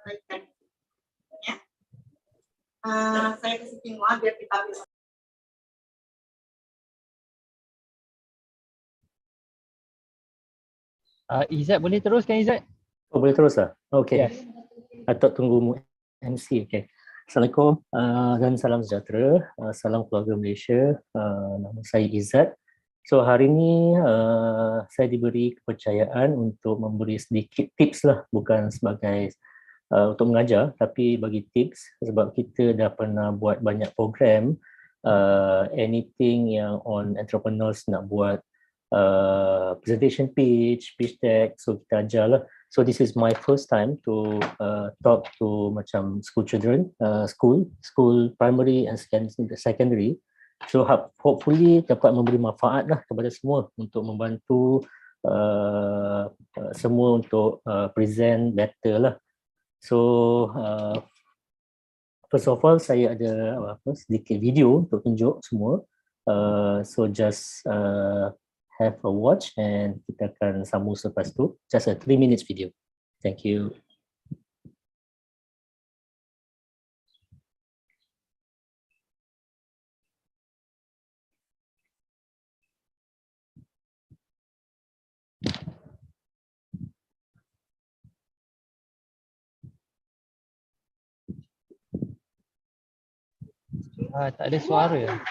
sampaikan. Ya. Saya kasih semua biar kita bisa. Izzat boleh teruskan Izzat? Oh, boleh terus lah? Okay. Yes. Atau tunggu MC. Okay. Assalamualaikum dan salam sejahtera. Salam keluarga Malaysia. Nama saya Izzat. So hari ini saya diberi kepercayaan untuk memberi sedikit tips lah, bukan sebagai untuk mengajar, tapi bagi tips sebab kita dah pernah buat banyak program, anything yang on entrepreneurs nak buat presentation pitch deck, so kita ajar lah. So this is my first time to talk to macam school children, school primary and secondary. So hopefully dapat memberi manfaat lah kepada semua untuk membantu semua untuk present better lah. So first of all saya ada sedikit video untuk tunjuk semua. So just have a watch and kita akan sambung selepas tu. Just a 3 minutes video. Thank you. Tak ada suara.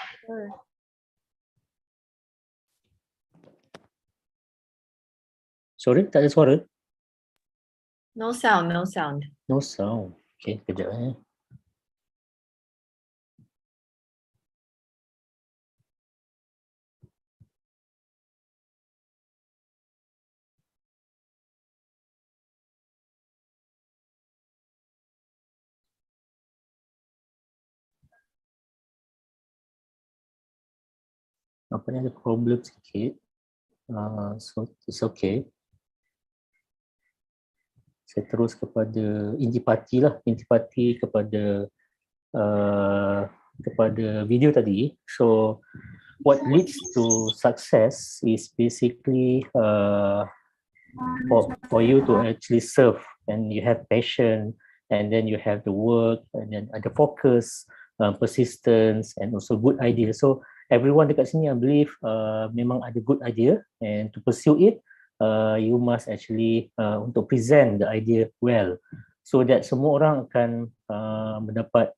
Sorry, tak ada suara? No sound, no sound. No sound. Okay, kejap eh. Nampaknya ada problem sikit. So it's okay. Saya terus kepada intipati lah, intipati kepada video tadi. So what leads to success is basically for you to actually serve, and you have passion, and then you have the work, and then ada focus, persistence, and also good idea. So everyone dekat sini I believe memang ada good idea, and to pursue it you must actually untuk present the idea well, so that semua orang akan mendapat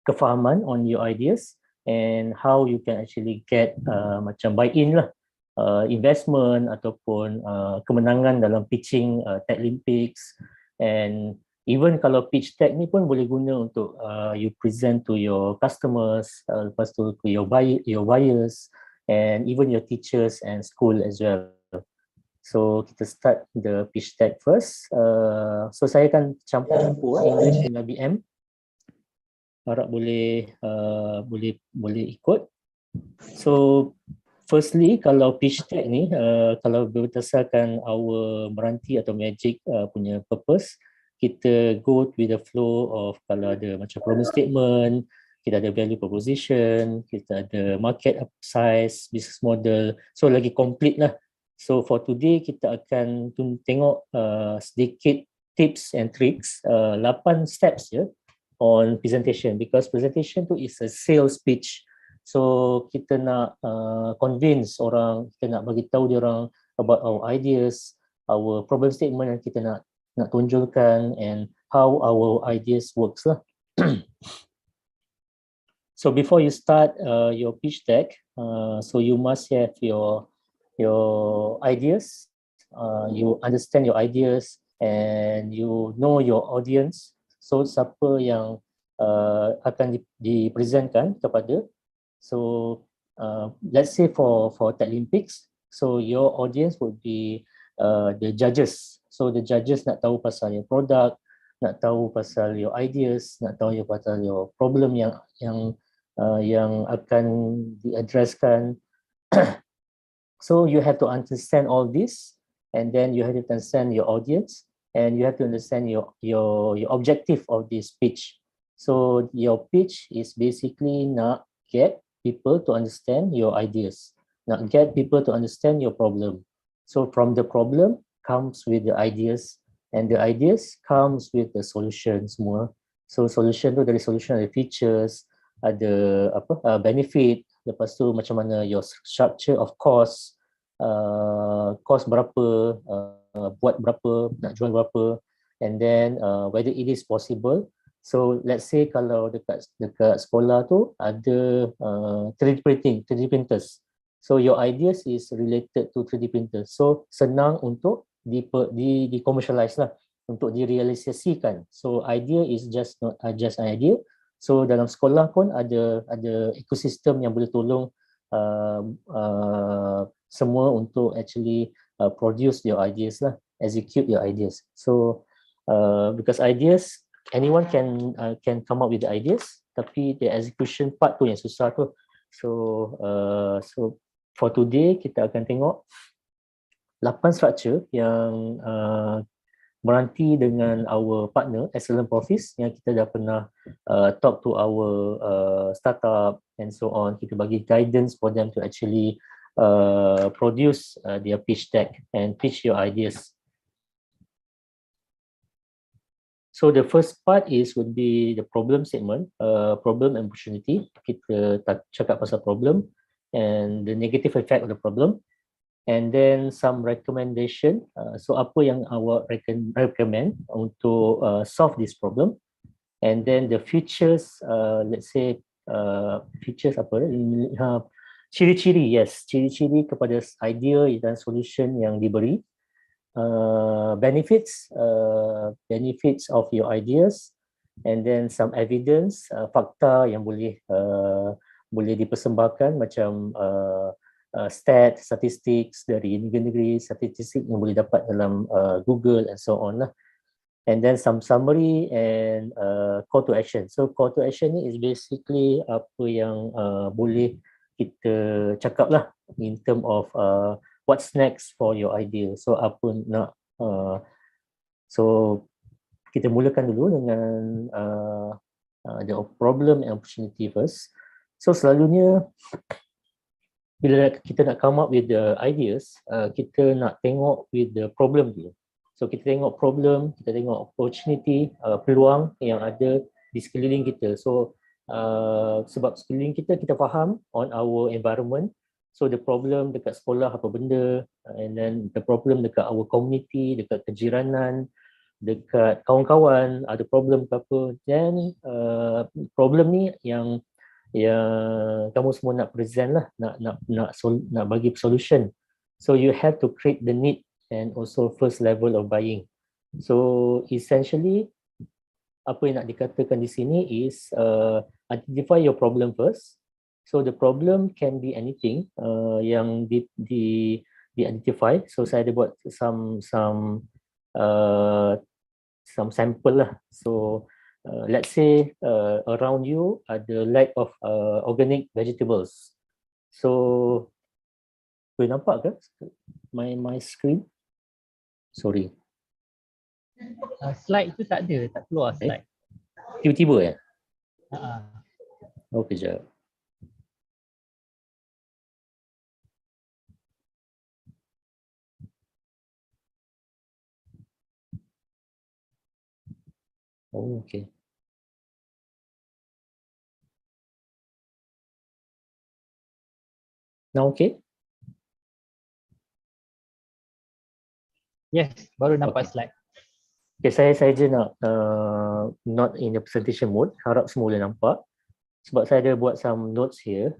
kefahaman on your ideas and how you can actually get macam buy-in lah, investment ataupun kemenangan dalam pitching Techlimpics. And even kalau pitch deck ni pun boleh guna untuk you present to your customers, lepas tu to your buyers and even your teachers and school as well. So kita start the pitch deck first. So saya akan campur English dengan BM. Harap boleh ikut. So firstly, kalau pitch deck ni kalau berdasarkan our Meranti atau Magic punya purpose, kita go with the flow of kalau ada macam problem statement, kita ada value proposition, kita ada market size, business model, so lagi complete lah. So for today kita akan tengok sedikit tips and tricks, 8 steps je on presentation, because presentation tu is a sales pitch. So kita nak convince orang, kita nak bagi tahu dia orang about our ideas, our problem statement yang kita nak tunjukkan, and how our ideas works lah. So before you start your pitch deck, so you must have your ideas, you understand your ideas, and you know your audience. So siapa yang akan dipresentkan kepada. So let's say for Techlimpics, so your audience would be the judges. So the judges nak tahu pasal your product, nak tahu pasal your ideas, nak tahu pasal your problem yang akan diaddresskan. So you have to understand all this, and then you have to understand your audience, and you have to understand your objective of this pitch. So your pitch is basically nak get people to understand your ideas, nak get people to understand your problem. So from the problem comes with the ideas, and the ideas comes with the solution semua. So solution tu dari solution ada features, ada benefit, lepas tu macam mana your structure of cost, cost berapa, buat berapa, nak jual berapa, and then whether it is possible. So let's say kalau dekat sekolah tu ada 3D printing, 3D printers. So your ideas is related to 3D printers. So senang untuk di commercialize lah, untuk direalisasikan. So idea is just not just an idea. So dalam sekolah pun ada ekosistem yang boleh tolong semua untuk actually produce your ideas lah, execute your ideas. So because ideas, anyone can come up with the ideas, tapi the execution part tu yang susah tu. So for today kita akan tengok 8 structure yang meranti dengan our partner Excellent Profits yang kita dah pernah talk to our startup and so on. Kita bagi guidance for them to actually produce their pitch deck and pitch your ideas. So the first part would be the problem statement, problem and opportunity. Kita cakap pasal problem and the negative effect of the problem, and then some recommendation. So apa yang awak recommend untuk solve this problem, and then the features. Let's say features apa? Ciri-ciri, yes, ciri-ciri kepada idea dan solution yang diberi. Benefits of your ideas, and then some evidence, fakta yang boleh dipersembahkan macam statistics dari negeri-negeri, statistik yang boleh dapat dalam Google and so on lah. And then some summary and call to action. So call to action ni is basically apa yang boleh kita cakap lah in term of what's next for your idea. So apa nak so kita mulakan dulu dengan the problem and opportunity first. So selalunya bila kita nak come up with the ideas, kita nak tengok with the problem dulu. So kita tengok problem, kita tengok opportunity, peluang yang ada di sekeliling kita. So sebab sekeliling kita faham on our environment. So the problem dekat sekolah apa benda, and then the problem dekat our community, dekat kejiranan, dekat kawan-kawan ada problem ke apa. Then problem ni yang kamu semua nak present lah, nak bagi solution. So you have to create the need and also first level of buying. So essentially apa yang nak dikatakan di sini is identify your problem first. So the problem can be anything yang di identify. So saya ada buat some sample lah. So let's say around you ada lack of organic vegetables. So boleh nampak ke my screen? Sorry. Slide tu tak ada, tak keluar slide. Tiba-tiba ya? Oh, kejap. Oh, okay. Now okay? Yes, baru nampak Okay. slide. Okay, saya je nak not in the presentation mode. Harap semua boleh nampak. Sebab saya ada buat some notes here.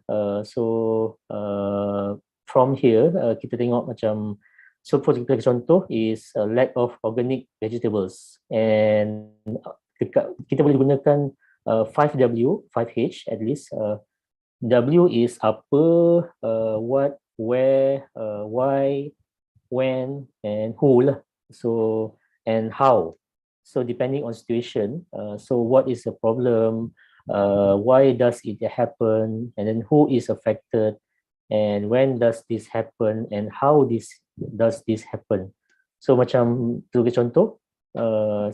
From here, kita tengok macam, so for contoh is lack of organic vegetables. And kita boleh gunakan 5W, 5H at least. W is apa, what, where, why, when, and who lah. So, and how. So depending on situation, so what is the problem, why does it happen, and then who is affected, and when does this happen, and how does this happen. So macam sebagai contoh,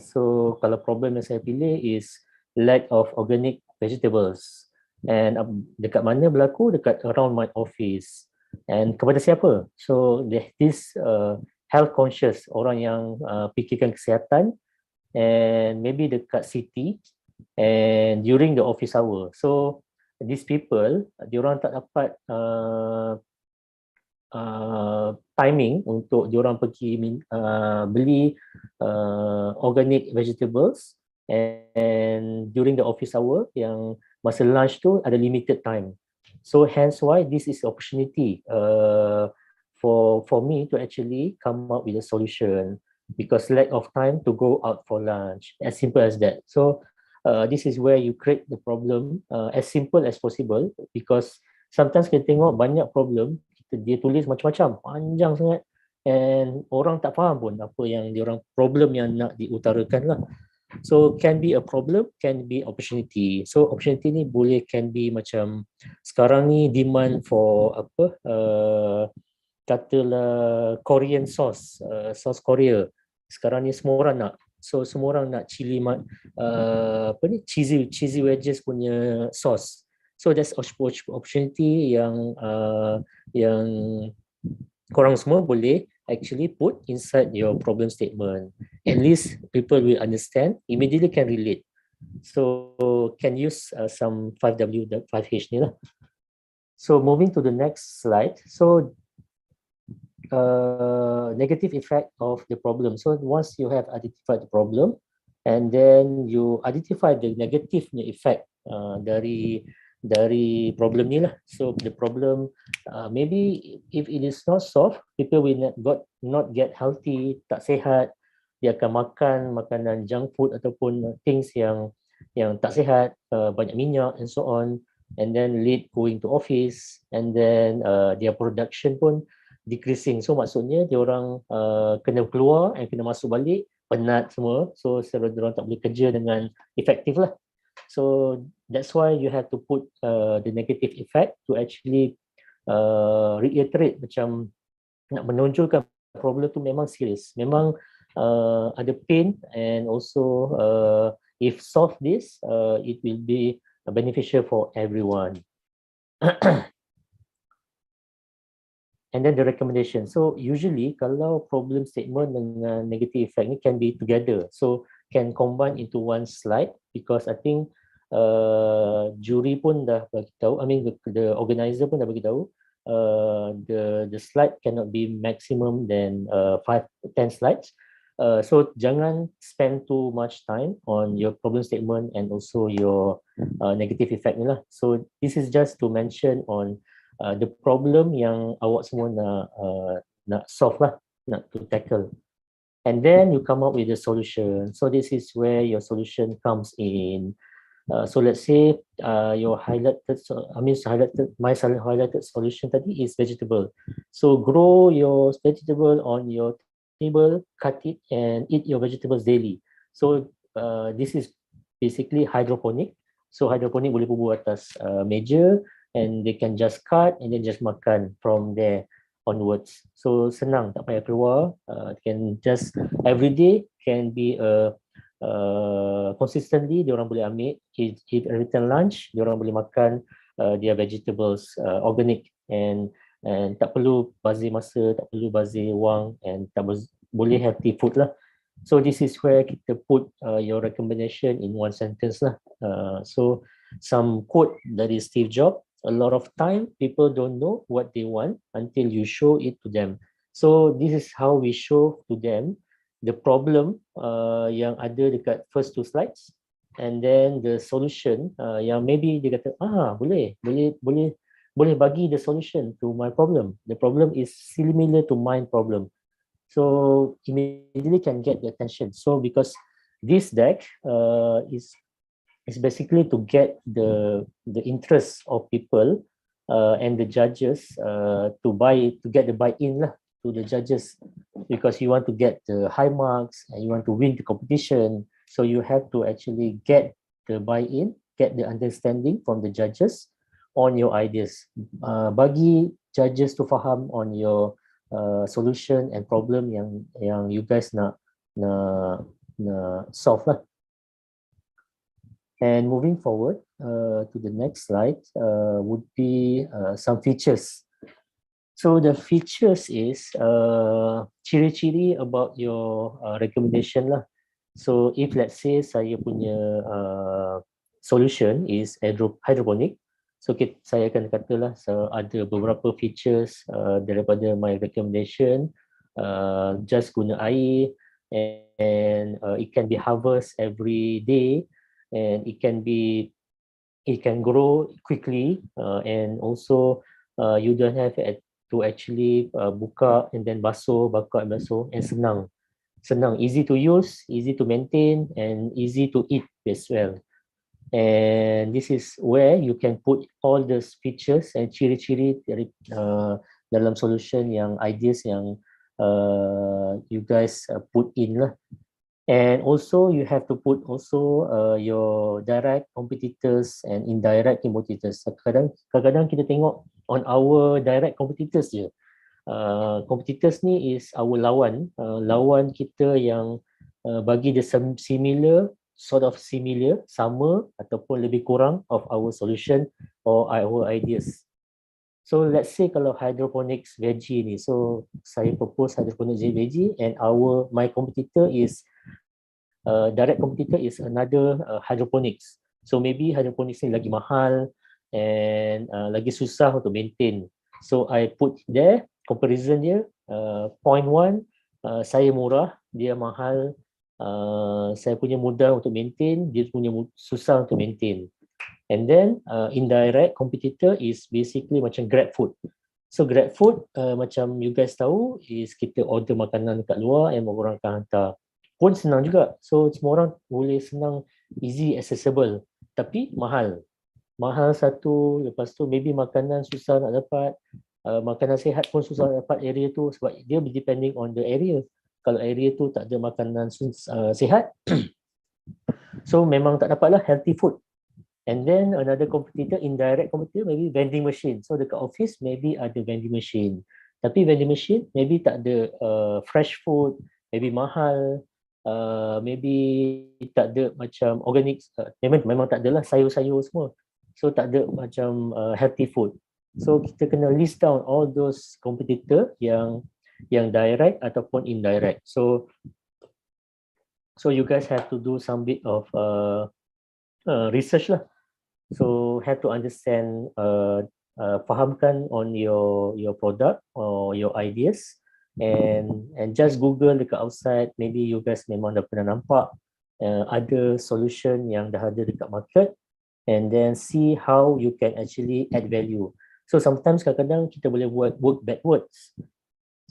so kalau problem yang saya pilih is lack of organic vegetables, and dekat mana berlaku, dekat around my office, and kepada siapa. So this health conscious, orang yang fikirkan kesihatan, and maybe dekat city and during the office hour. So these people, diorang tak dapat timing untuk diorang pergi beli organic vegetables, and during the office hour yang masa lunch tu ada limited time. So hence why this is opportunity for me to actually come up with a solution, because lack of time to go out for lunch, as simple as that. So this is where you create the problem as simple as possible, because sometimes kita tengok banyak problem, dia tulis macam-macam, panjang sangat, and orang tak faham pun apa yang diorang problem yang nak diutarakan lah. So can be a problem, can be opportunity. So opportunity ni boleh can be macam sekarang ni demand for apa katalah Korean sauce, sauce Korea. Sekarang ni semua orang nak. So semua orang nak chili apa ni cheesy wedges punya sauce. So that's opportunity yang korang semua boleh actually put inside your problem statement. At least people will understand, immediately can relate. So can use some 5W, 5H ni lah. So moving to the next slide. So negative effect of the problem. So once you have identified the problem, and then you identify the negative effect dari problem ni lah. So the problem maybe if it is not solved, people will not get healthy, tak sihat, dia akan makan makanan junk food ataupun things yang tak sihat, banyak minyak and so on, and then late going to office, and then their production pun decreasing. So maksudnya dia orang kena keluar and kena masuk balik penat semua, so dia orang tak boleh kerja dengan efektif lah. So that's why you have to put the negative effect to actually reiterate, macam nak menonjolkan problem tu memang serius, memang ada pain, and also if solve this, it will be beneficial for everyone. And then the recommendation. So usually kalau problem statement dengan negative effect ni can be together, so can combine into one slide, because I think juri pun dah bagi tahu, I mean the organizer pun dah bagi tahu, the slide cannot be maximum than 5-10 slides. So jangan spend too much time on your problem statement and also your negative effect ni lah. So this is just to mention on the problem yang awak semua nak solve lah, nak to tackle. And then you come up with a solution. So this is where your solution comes in. So let's say your highlighted solution tadi is vegetable. So grow your vegetable on your table, cut it and eat your vegetables daily. So this is basically hydroponic. So hydroponic boleh bubuh atas meja, and they can just cut and then just makan from there onwards. So senang, tak payah keluar, can just every day can be consistently diorang boleh ambil, eat return lunch, diorang boleh makan their vegetables organic, and tak perlu bazir masa, tak perlu bazir wang, and boleh healthy food lah. So this is where kita put your recommendation in one sentence lah. So some quote dari Steve Jobs, a lot of time people don't know what they want until you show it to them. So this is how we show to them the problem yang ada dekat first 2 slides, and then the solution yang maybe dia kata boleh bagi the solution to my problem. The problem is similar to my problem. So immediately can get the attention. So because this deck is basically to get the interest of people and the judges to get the buy-in lah to the judges, because you want to get the high marks and you want to win the competition. So you have to actually get the buy-in, get the understanding from the judges on your ideas. Bagi judges to faham on your solution and problem yang you guys nak solve lah. And moving forward to the next slide would be some features. So the features is ciri-ciri about your recommendation lah. So if let's say saya punya solution is hydroponic, so saya akan katalah ada beberapa features daripada my recommendation, just guna air, and it can be harvest every day, and it can grow quickly, and also you don't have to actually buka and then basuh, and senang, easy to use, easy to maintain, and easy to eat as well. And this is where you can put all those features and ciri-ciri dari dalam solution yang ideas yang you guys put in lah. And also you have to put also your direct competitors and indirect competitors. Kadang-kadang kita tengok on our direct competitors je. Competitors ni is our lawan kita yang bagi the similar, sama ataupun lebih kurang of our solution or our ideas. So let's say kalau hydroponics veggie ni, so saya propose hydroponics veggie, and my competitor is direct competitor is another hydroponics. So maybe hydroponics ni lagi mahal and lagi susah untuk maintain. So I put there comparison dia, point 1, saya murah, dia mahal, saya punya mudah untuk maintain, dia punya susah untuk maintain. And then indirect competitor is basically macam GrabFood. So GrabFood macam you guys tahu is kita order makanan kat luar and orang akan hantar. Pun senang juga. So semua orang boleh senang, easy, accessible. Tapi mahal. Mahal satu, lepas tu maybe makanan susah nak dapat. Makanan sihat pun susah nak dapat area tu sebab dia depending on the area. Kalau area tu tak ada makanan sihat, so memang tak dapatlah healthy food. And then another competitor, indirect competitor, maybe vending machine. So dekat office maybe ada vending machine. Tapi vending machine maybe tak ada fresh food, maybe mahal, maybe tak ada macam organic, memang tak adalah sayur-sayur semua. So tak ada macam healthy food. So kita kena list down all those competitor yang direct ataupun indirect. So you guys have to do some bit of research lah. So have to understand, fahamkan on your product or your ideas, and just Google dekat outside. Maybe you guys memang dah pernah nampak ada solution yang dah ada dekat market, and then see how you can actually add value. So sometimes kadang-kadang kita boleh work backwards.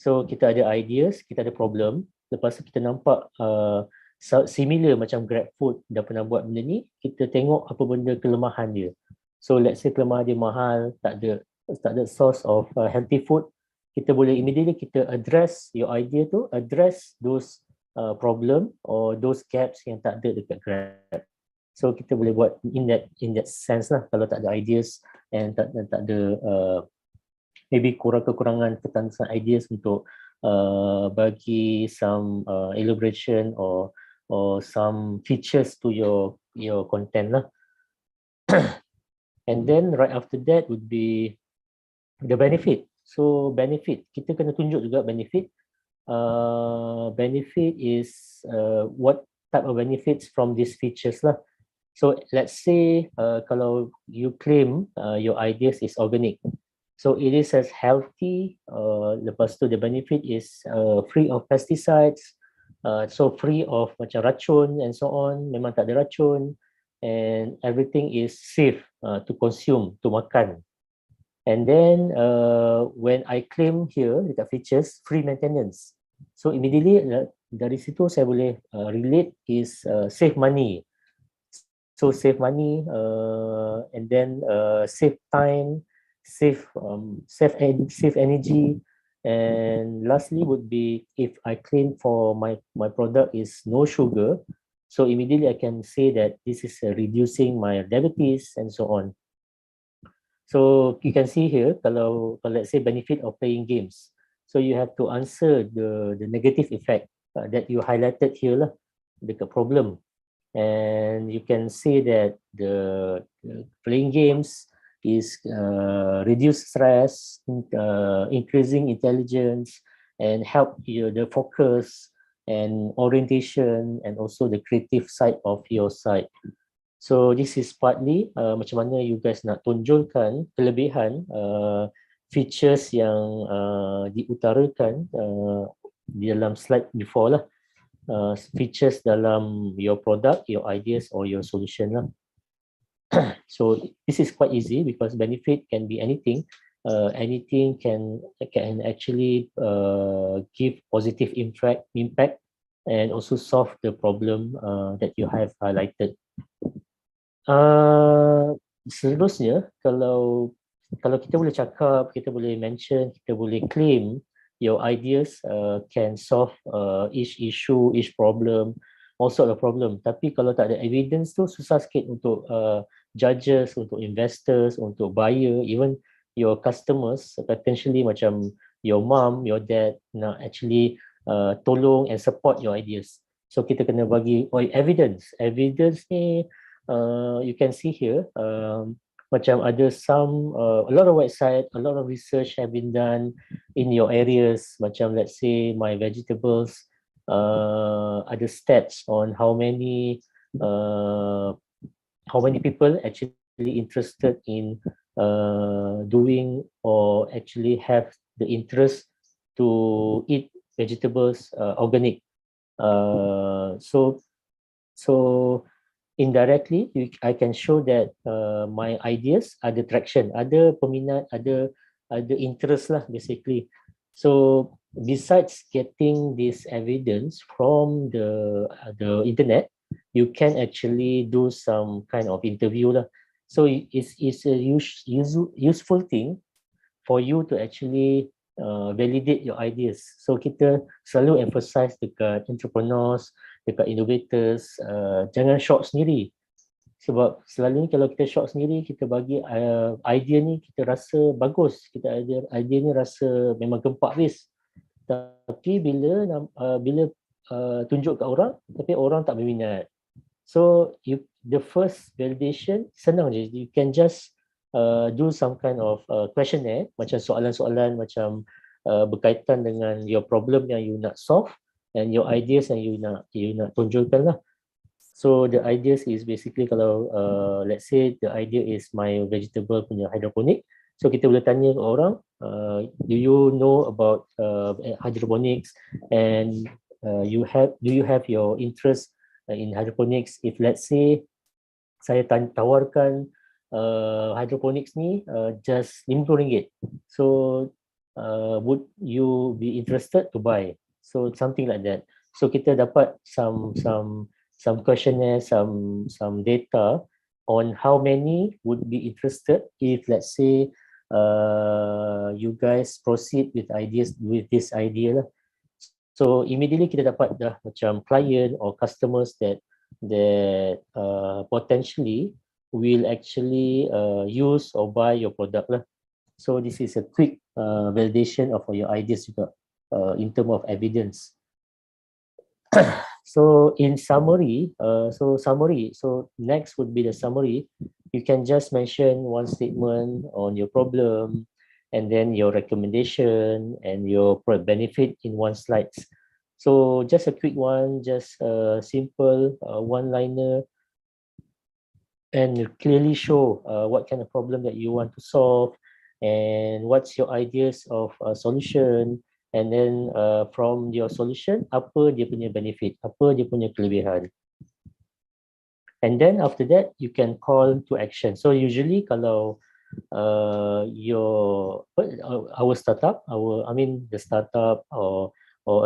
So kita ada ideas, kita ada problem, lepas tu kita nampak similar macam GrabFood dah pernah buat benda ni, kita tengok apa benda kelemahan dia. So let's say kelemahan dia mahal, tak ada source of healthy food, kita boleh immediately kita address your idea tu, address those problem or those gaps yang tak ada dekat Grab. So kita boleh buat in that sense lah. Kalau tak ada ideas and tak ada maybe kekurangan ketansan ideas untuk bagi some elaboration or some features to your content lah. And then right after that would be the benefit. So benefit, kita kena tunjuk juga benefit. Benefit is what type of benefits from these features lah. So let's say kalau you claim your ideas is organic, so it is as healthy. Lepas tu the benefit is free of pesticides, so free of macam racun and so on. Memang tak ada racun, and everything is safe to consume, to makan. And then when I claim here dekat features free maintenance, so immediately dari situ saya boleh relate is save money. So save money, and then save time, save energy, and lastly would be if I claim for my product is no sugar, so immediately I can say that this is reducing my diabetes and so on. So you can see here, kalau let's say benefit of playing games, so you have to answer the negative effect that you highlighted here lah, dekat problem. And you can say that the playing games is reduce stress, increasing intelligence, and help the focus and orientation, and also the creative side of your site. So this is partly macam mana you guys nak tonjolkan kelebihan features yang diutarakan di dalam slide before lah. Features dalam your product, your ideas or your solution lah. So this is quite easy because benefit can be anything. Anything can actually give positive impact and also solve the problem that you have highlighted. Seterusnya, kalau kita boleh cakap, kita boleh mention, kita boleh claim your ideas can solve each issue, each problem, all sort of problem. Tapi kalau tak ada evidence tu susah sikit untuk judges, untuk investors, untuk buyer, even your customers, potentially macam your mom, your dad nak actually tolong and support your ideas. So kita kena bagi evidence. Evidence ni you can see here, macam ada a lot of website, a lot of research have been done in your areas. Macam let's say my vegetables, ada stats on how many people actually interested in doing or actually have the interest to eat vegetables organic. So indirectly, I can show that my ideas ada traction, ada peminat, ada interest lah basically. So besides getting this evidence from the internet, you can actually do some kind of interview lah. So it's a useful thing for you to actually validate your ideas. So kita selalu emphasize dekat entrepreneurs, dekat innovators, jangan shock sendiri. Sebab selalunya kalau kita shock sendiri, kita bagi idea ni kita rasa bagus, kita idea ni rasa memang gempak habis. Tapi bila tunjuk kat orang, tapi orang tak berminat. So the first validation senang je, you can just do some kind of questionnaire, macam soalan-soalan macam berkaitan dengan your problem yang you nak solve and your ideas yang you nak tunjukkan lah. So the ideas is basically kalau let's say the idea is my vegetable punya hydroponic. So kita boleh tanya ke orang, do you know about hydroponics, and do you have your interest in hydroponics? If let's say saya tawarkan hydroponics ni just RM50. So would you be interested to buy? So something like that. So kita dapat some questionnaire, some data on how many would be interested if let's say you guys proceed with this idea lah. So immediately kita dapat dah macam client or customers that potentially will actually use or buy your product lah. So this is a quick validation of your ideas juga in terms of evidence. So in summary, so next would be the summary. You can just mention one statement on your problem, and then your recommendation and your benefit in one slide. So just a quick one, just a simple one-liner, and clearly show what kind of problem that you want to solve and what's your ideas of a solution, and then from your solution, apa dia punya benefit, apa dia punya kelebihan. And then after that, you can call to action. So usually kalau our startup, the startup or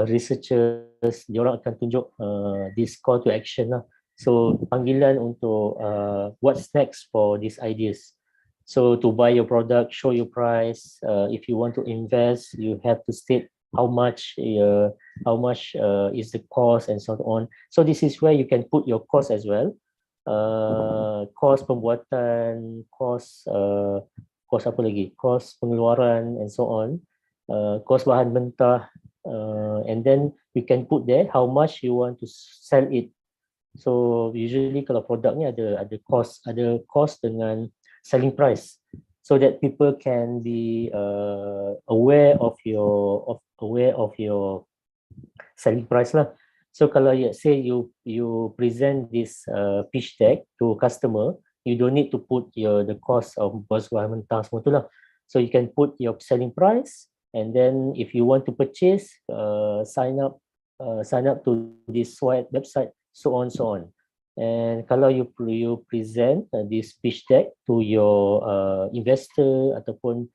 researchers, diorang akan tunjuk this call to action lah. So panggilan untuk what's next for these ideas. So to buy your product, show your price. If you want to invest, you have to state how much is the cost and so on. So this is where you can put your cost as well. Cost pembuatan, cost apa lagi? Cost pengeluaran and so on. Cost bahan mentah, and then you can put there how much you want to sell it. So usually kalau produk ni ada cost dengan selling price. so that people can be aware of your selling price lah. So kalau say you present this pitch deck to customer, you don't need to put the cost of bahan mentah semua tu lah. So you can put your selling price, and then if you want to purchase, sign up to this website, so on. And kalau you present this pitch deck to your investor ataupun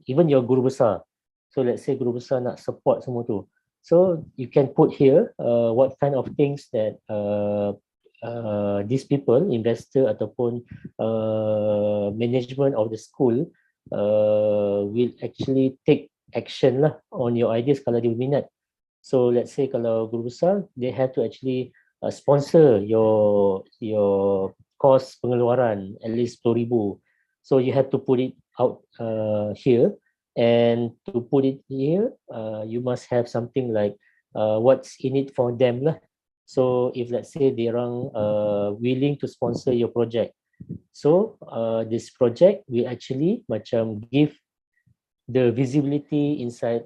even your guru besar. So let's say guru besar nak support semua tu. So you can put here what kind of things that these people, investor ataupun management of the school will actually take action lah on your ideas kalau dia berminat. So let's say kalau guru besar, they have to actually sponsor your cost pengeluaran at least 10,000. So you have to put it out here. And to put it here, you must have something like what's in it for them lah. So if let's say they are willing to sponsor your project, so this project will actually macam give the visibility inside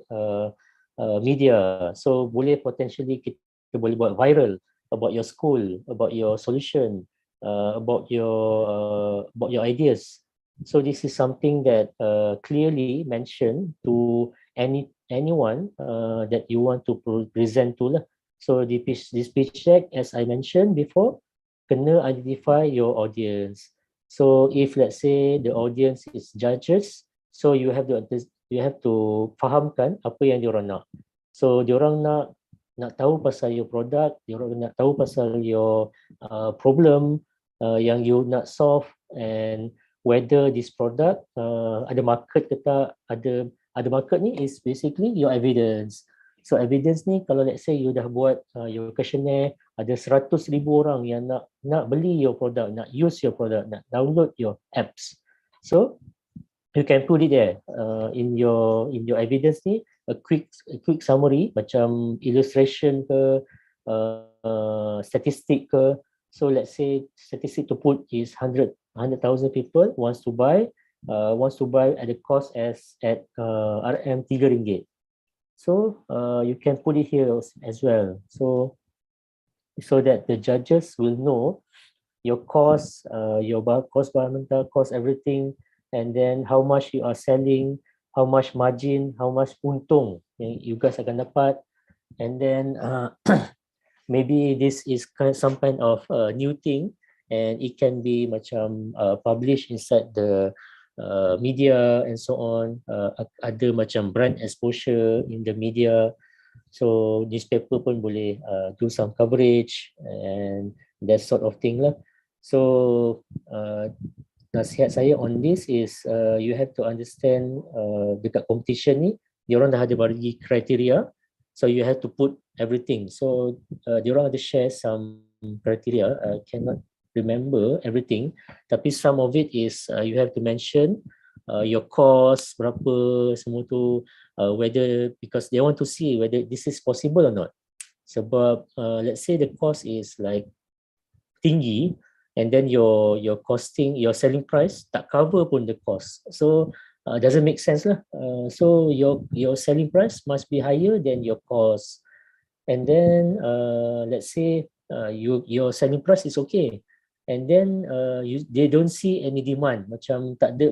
media. So boleh potentially kita boleh buat viral about your school, about your solution, about your ideas. So this is something that clearly mentioned to anyone that you want to present to lah. So this pitch deck, as I mentioned before, kena identify your audience. So if let's say the audience is judges, so you have to fahamkan apa yang diorang nak. So diorang nak tahu pasal your product, diorang nak tahu pasal your problem yang you nak solve, and whether this product ada market ke tak. Ada market ni is basically your evidence. So evidence ni kalau let's say you dah buat your questionnaire, ada 100,000 orang yang nak beli your product, nak use your product, nak download your apps. So you can put it there in your evidence ni, a quick summary macam illustration ke statistic ke. So let's say statistic to put is 100,000 people wants to buy at the cost at RM 3 ringgit. So you can put it here as well. So that the judges will know your cost, your cost bahan mentah, cost everything, and then how much you are selling, how much margin, how much untung yang you guys akan dapat, and then maybe this is some kind of new thing, and it can be macam published inside the media and so on. Ada macam brand exposure in the media, so newspaper pun boleh do some coverage and that sort of thing lah. So nasihat saya on this is you have to understand dekat competition ni diorang dah ada bagi kriteria, so you have to put everything. So diorang ada share some criteria, I cannot remember everything, tapi some of it is you have to mention your cost berapa semua tu, whether, because they want to see whether this is possible or not. Sebab let's say the cost is like tinggi, and then your costing, your selling price tak cover pun the cost, so doesn't make sense lah. So your selling price must be higher than your cost, and then let's say your selling price is okay, and then they don't see any demand, macam tak ada,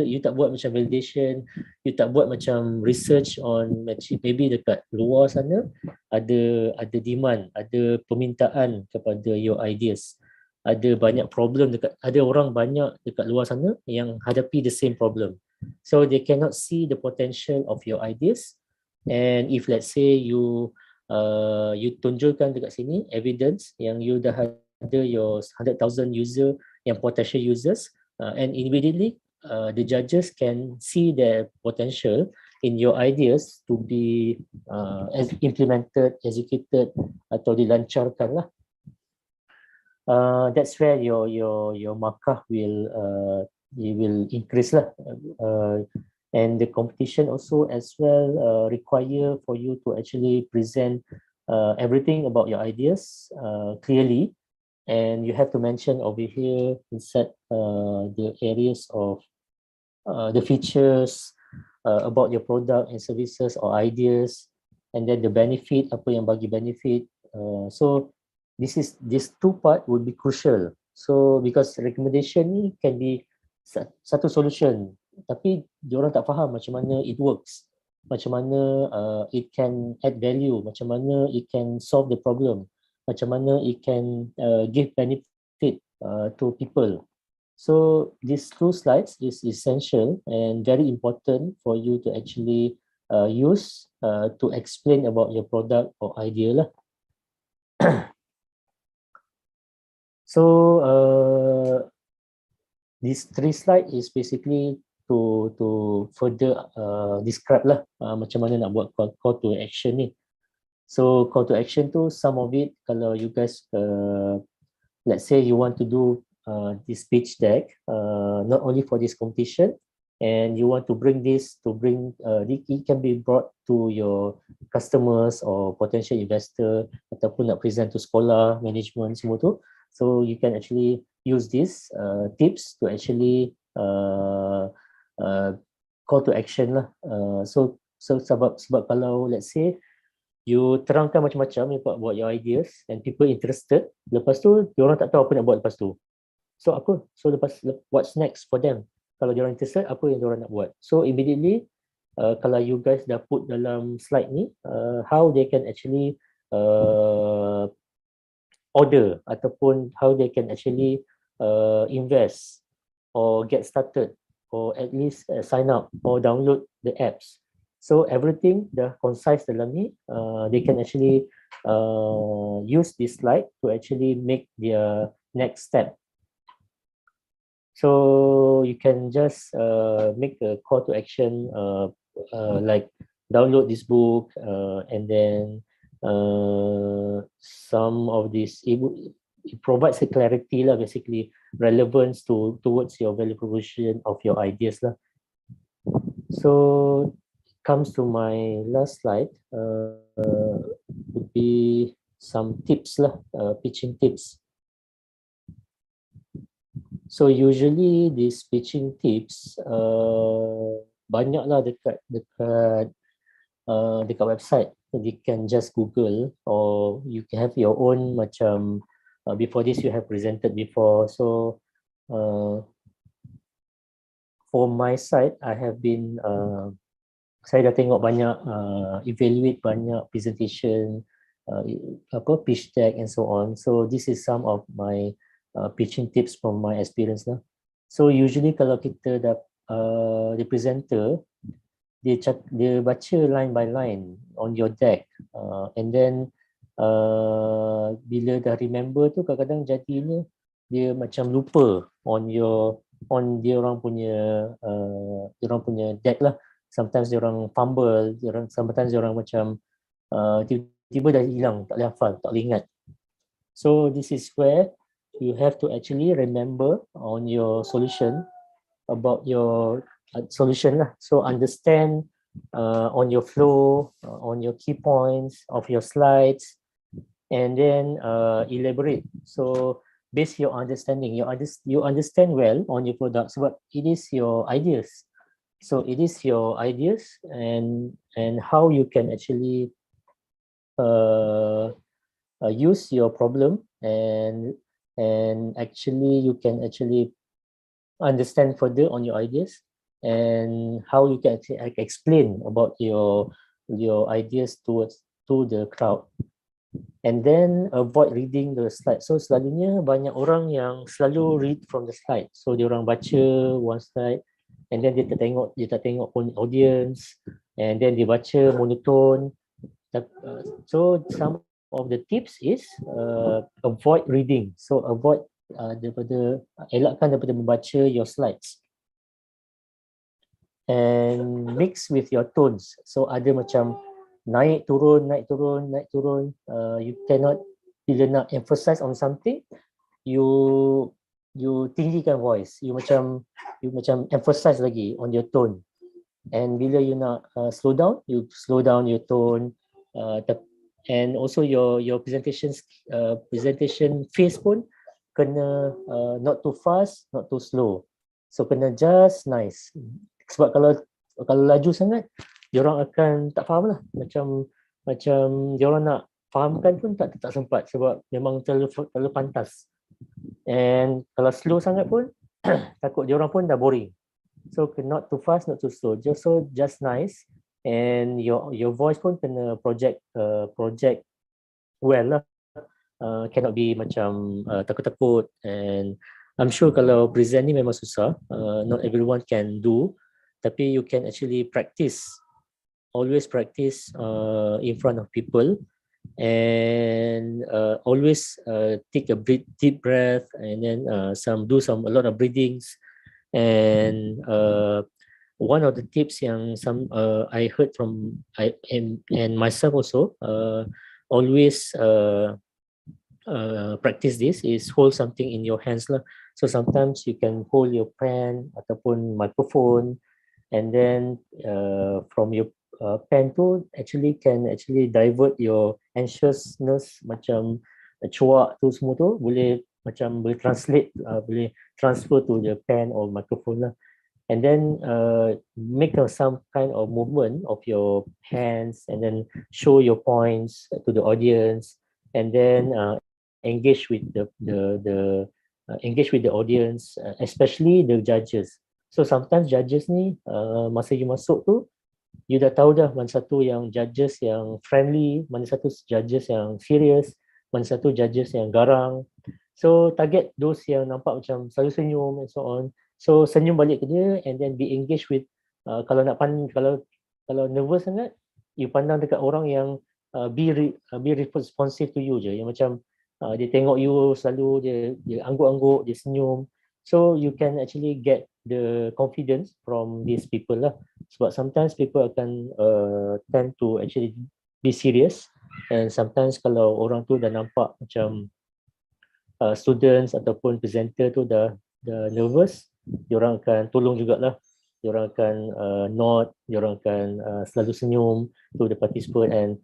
you tak buat macam validation, you tak buat macam research on maybe dekat luar sana ada demand, ada permintaan kepada your ideas, ada banyak problem ada orang banyak dekat luar sana yang hadapi the same problem, so they cannot see the potential of your ideas. And if let's say you tunjukkan dekat sini evidence yang you dah ada your 100,000 user yang potential users, and immediately the judges can see the potential in your ideas to be implemented, executed atau dilancarkan lah. That's where your markah will increase lah, and the competition also as well require for you to actually present everything about your ideas clearly, and you have to mention over here inside the areas of the features about your product and services or ideas, and then the benefit, apa yang bagi benefit. So this two part would be crucial. So because recommendation ni can be satu solution, tapi diorang tak faham macam mana it works, macam mana it can add value, macam mana it can solve the problem, macam mana it can give benefit to people. So these two slides is essential and very important for you to actually use to explain about your product or idea lah. So these three slides is basically to further describe lah macam mana nak buat call to action ni. So call to action tu, some of it kalau you guys let's say you want to do this pitch deck not only for this competition, and you want to bring this it can be brought to your customers or potential investor, ataupun nak present to sekolah, management semua tu. So you can actually use these tips to actually call to action lah. So sebab kalau let's say you terangkan macam-macam you buat your ideas and people interested, lepas tu diorang tak tahu apa nak buat lepas tu. So apa? So lepas what's next for them? Kalau diorang interested, apa yang diorang nak buat? So immediately kalau you guys dah put dalam slide ni how they can actually order ataupun how they can actually invest or get started or at least sign up or download the apps. So everything dah concise dalam ni, they can actually use this slide to actually make their next step. So you can just make a call to action like download this book and then some of this it provides a clarity lah, basically relevance towards your value proposition of your ideas lah. So comes to my last slide would be some tips lah, pitching tips. So usually these pitching tips banyaklah dekat website. You can just Google or you can have your own macam before this you have presented before. So for my side I have been saya dah tengok banyak evaluate banyak presentation pitch deck and so on. So this is some of my pitching tips from my experience lah. So usually kalau kita dah the presenter dia baca line by line on your deck and then bila dah remember tu kadang-kadang jadinya dia macam lupa on dia orang punya deck lah. Sometimes dia orang fumble, sometimes dia orang macam tiba-tiba dah hilang, tak boleh hafal, tak boleh ingat. So this is where you have to actually remember on your solution about your solution lah. So understand on your flow, on your key points of your slides, and then elaborate. So based your understanding, you understand well on your product sebab it is your ideas. So it is your ideas and how you can actually use your problem and actually you can actually understand further on your ideas and how you can explain about your ideas to the crowd, and then avoid reading the slide. So selalunya banyak orang yang selalu read from the slide, so dia orang baca one slide and then dia tak tengok pun audience, and then dia baca monoton. So some of the tips is avoid reading. So avoid elakkan daripada membaca your slides and mix with your tones. So ada macam naik turun. You cannot, bila nak emphasize on something, you tinggikan voice, you macam emphasize lagi on your tone, and bila you nak slow down, you slow down your tone, and also your presentation face pun kena not too fast, not too slow. So kena just nice. Sebab kalau laju sangat, diorang akan tak faham lah. Macam diorang nak fahamkan pun tak sempat sebab memang terlalu pantas. And kalau slow sangat pun takut diorang pun dah boring. So not too fast, not too slow. Just nice. And your voice pun kena project well lah. Cannot be macam takut-takut. And I'm sure kalau present ni memang susah. Not everyone can do. Tapi you can actually practice. Always practice in front of people. And always take a deep breath, and then do a lot of breathings. And one of the tips yang I heard from and myself also, always practice this is hold something in your hands lah. So sometimes you can hold your pen ataupun microphone, and then from your pen tu can divert your anxiousness, macam cuak tu semua tu boleh translate, boleh transfer to the pen or microphone lah. And then make some kind of movement of your hands, and then show your points to the audience, and then engage with the audience, especially the judges. So sometimes judges ni masa you masuk tu, you dah tahu dah mana satu yang judges yang friendly, mana satu judges yang serious, mana satu judges yang garang. So target those yang nampak macam selalu senyum and so on. So senyum balik ke dia, and then be engaged with kalau nervous sangat, you pandang dekat orang yang be responsive to you je, yang macam dia tengok you selalu, dia angguk-angguk, dia senyum. So you can actually get the confidence from these people lah. Sebab sometimes people akan tend to actually be serious, and sometimes kalau orang tu dah nampak macam students ataupun presenter tu dah nervous, diorang akan tolong jugalah. Diorang akan nod, diorang akan selalu senyum to the participant and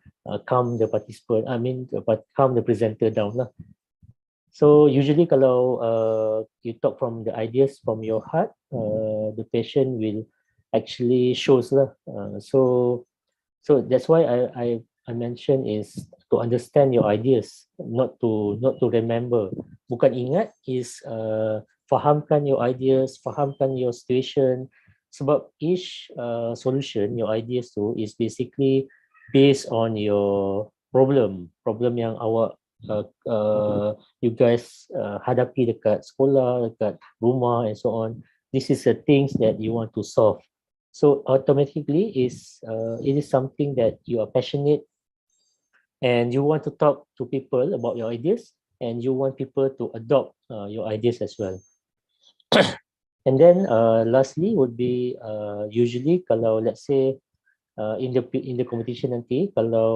calm the participant, calm the presenter down lah. So usually kalau you talk from the ideas from your heart, the patient will actually shows lah. So that's why I mention is to understand your ideas, not to remember. Bukan ingat, is fahamkan your ideas, fahamkan your situation. Sebab each solution, your ideas tu is basically based on your problem yang awak you guys hadapi dekat sekolah, dekat rumah and so on. This is the things that you want to solve. So automatically it is something that you are passionate, and you want to talk to people about your ideas, and you want people to adopt your ideas as well. And then lastly would be usually kalau let's say in the competition nanti, kalau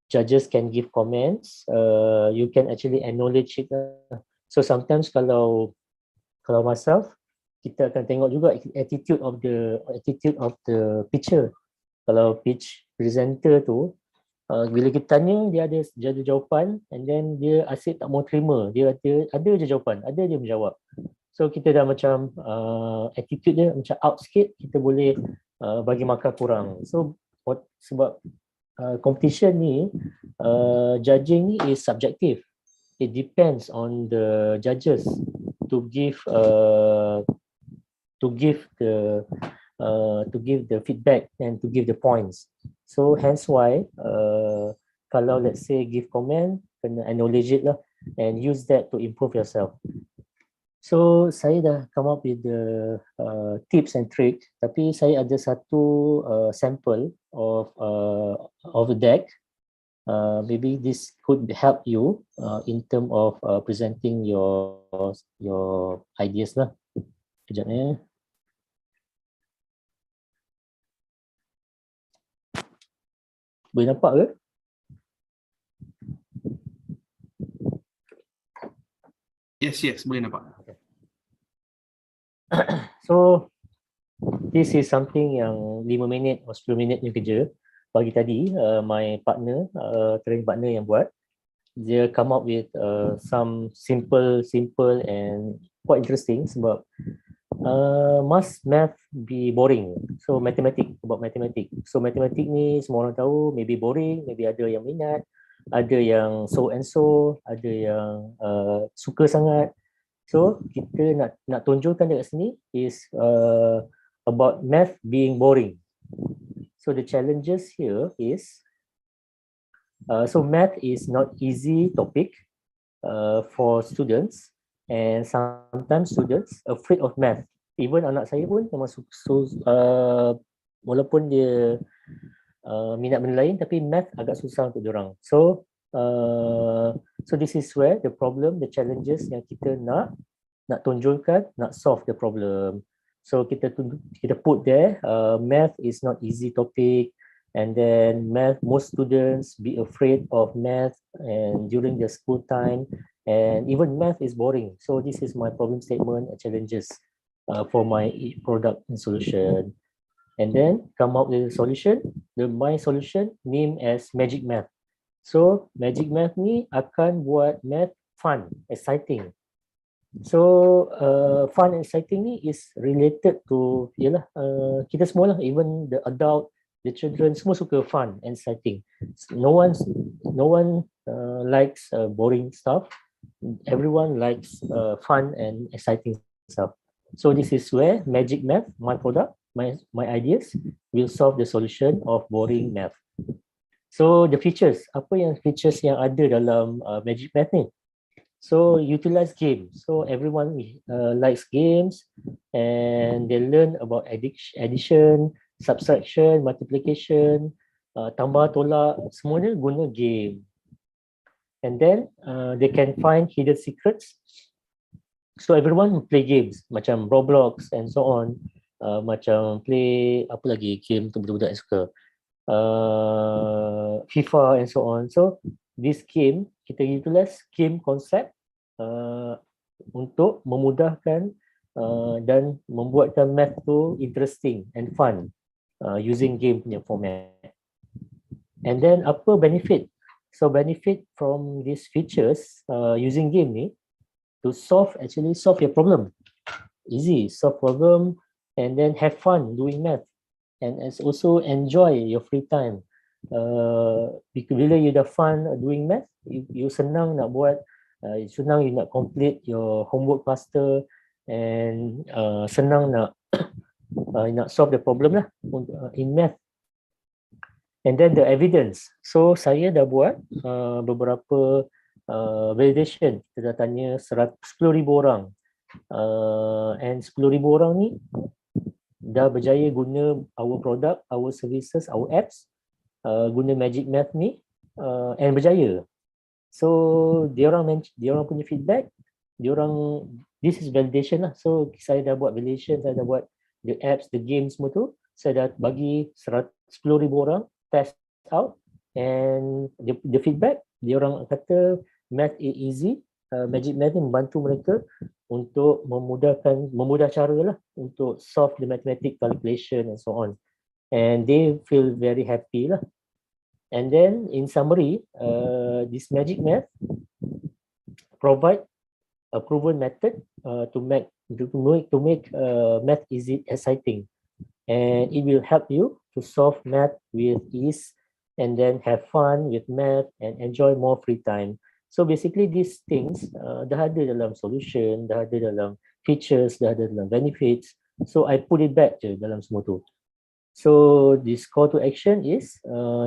judges can give comments, you can actually acknowledge it. So sometimes kalau myself, kita akan tengok juga attitude of the pitcher. Kalau pitch presenter tu, bila kita tanya, dia ada jawapan, and then dia asyik tak mau terima. Dia ada je jawapan, ada je menjawab. So kita dah macam attitude dia macam out sikit, kita boleh bagi markah kurang. So sebab competition ni, judging ni is subjective. It depends on the judges to give the feedback and to give the points. So hence why kalau let's say give comment, kena acknowledge it lah, and use that to improve yourself. So saya dah come up with the tips and tricks, tapi saya ada satu sample of a deck. Maybe this could help you in term of presenting your ideas lah. Kejap ya. Boleh nampak ke? Yes, boleh nampak. So this is something yang 5 minit atau 10 minit ni kerja pagi tadi, my partner, training partner yang buat. dia come up with some simple and quite interesting sebab must math be boring? So mathematics, about mathematics. So mathematics ni semua orang tahu maybe boring, maybe ada yang minat, ada yang so and so, ada yang suka sangat. So kita nak tunjukkan dekat sini is about math being boring. So the challenges here is so math is not easy topic for students, and sometimes students afraid of math. Even anak saya pun memang walaupun dia minat benda lain, tapi math agak susah untuk diorang. So this is where the problem, the challenges yang kita nak tunjukkan, nak solve the problem. So kita put there, math is not easy topic, and then math, most students be afraid of math and during the school time, and even math is boring. So this is my problem statement and challenges for my product and solution. And then come up with a solution. My solution name as Magic Math. So Magic Math ni akan buat math fun, exciting. So fun and exciting ni is related to kita semua lah, even the adult, the children, semua suka fun and exciting. No one likes boring stuff. Everyone likes fun and exciting stuff. So this is where Magic Math, my product, my ideas will solve the solution of boring math. So the features, apa yang features yang ada dalam Magic Math ni? So utilize games. So everyone likes games, and they learn about addition, subtraction, multiplication, tambah tolak, semuanya guna game. And then they can find hidden secrets. So everyone play games macam Roblox and so on, macam play apa lagi game tu budak-budak yang suka, FIFA and so on. So this game, kita utilize game concept untuk memudahkan dan membuatkan math tu interesting and fun using game punya format. And then apa benefit? So benefit from these features using game ni to solve your problem. Easy, solve problem, and then have fun doing math, and also enjoy your free time. Bila you dah fun doing math, you senang nak buat, senang you nak complete your homework faster, and senang nak nak solve the problem lah in math. And then the evidence. So saya dah buat beberapa validation. Kita dah tanya 10,000 orang, and 10,000 orang ni dah berjaya guna our product, our services, our apps, guna Magic Math ni, and berjaya. So diorang punya feedback, this is validation lah. So saya dah buat validation, saya dah buat the apps, the games semua tu, saya dah bagi 10,000 orang test out, and the feedback, diorang kata math is easy. Magic Math ni membantu mereka untuk memudah cara lah untuk solve the mathematic calculation and so on, and they feel very happy lah. And then in summary, this Magic Math provide a proven method to make math easy, exciting, and it will help you to solve math with ease, and then have fun with math and enjoy more free time. So basically these things dah ada dalam solution, dah ada dalam features, dah ada dalam benefits. So I put it back je dalam semua tu. So this call to action is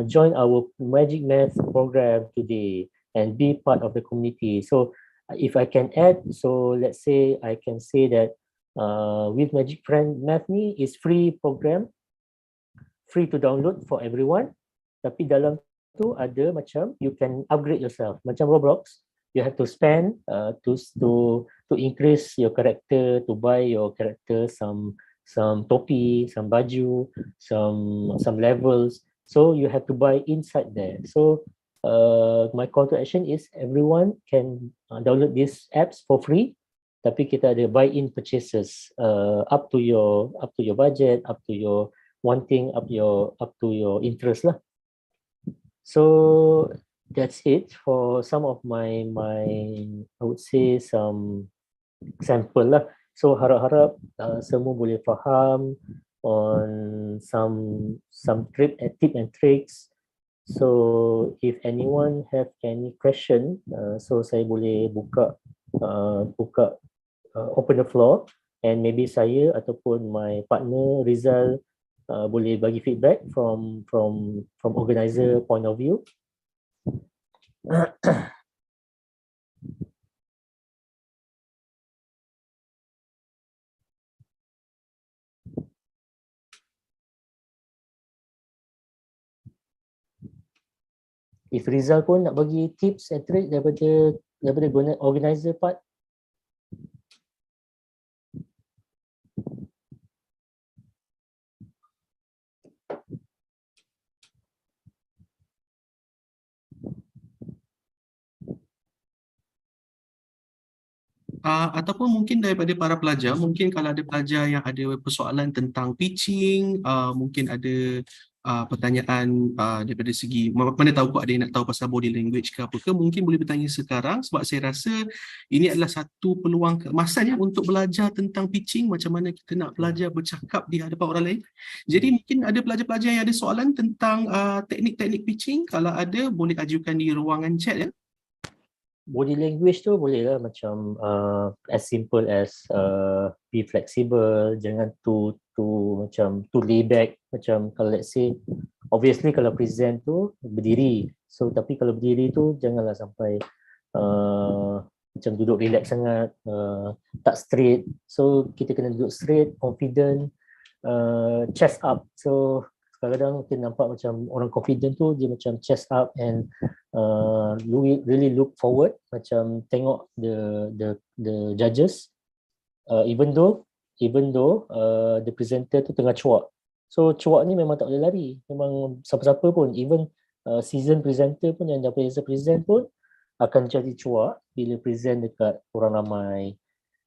join our Magic Math program today and be part of the community. So if I can add, so let's say I can say that with Magic Math ni is free program, free to download for everyone. Tapi dalam tu ada macam you can upgrade yourself, macam Roblox, you have to spend to increase your character, to buy your character some topi, some baju, some levels. So you have to buy inside there. So my call to action is everyone can download these apps for free, tapi kita ada buy-in purchases up to your budget, up to your wanting, up to your interest lah. So that's it for some of I would say some example lah. So harap-harap semua boleh faham on some tip and tricks. So if anyone have any question, so saya boleh open the floor, and maybe saya ataupun my partner Rizal boleh bagi feedback from organizer point of view. If Rizal pun nak bagi tips and trick daripada organizer part. Ataupun mungkin daripada para pelajar, mungkin kalau ada pelajar yang ada persoalan tentang pitching, mungkin ada pertanyaan daripada segi mana tahu kot ada yang nak tahu pasal body language ke apa ke, mungkin boleh bertanya sekarang, sebab saya rasa ini adalah satu peluang keemasan untuk belajar tentang pitching, macam mana kita nak belajar bercakap di hadapan orang lain. Jadi mungkin ada pelajar-pelajar yang ada soalan tentang teknik-teknik pitching, kalau ada boleh ajukan di ruangan chat ya. Body language tu boleh lah macam as simple as be flexible, jangan too macam too lay back. Macam kalau let's say obviously kalau present tu berdiri, so tapi kalau berdiri tu janganlah sampai macam duduk relax sangat, tak straight. So kita kena duduk straight, confident, chest up. So kadang-kadang kita nampak macam orang confident tu dia macam chest up and really look forward, macam tengok the judges, even though the presenter tu tengah cuak. So cuak ni memang tak boleh lari, memang siapa-siapa pun, even season presenter pun yang dah biasa present pun akan jadi cuak bila present dekat orang ramai.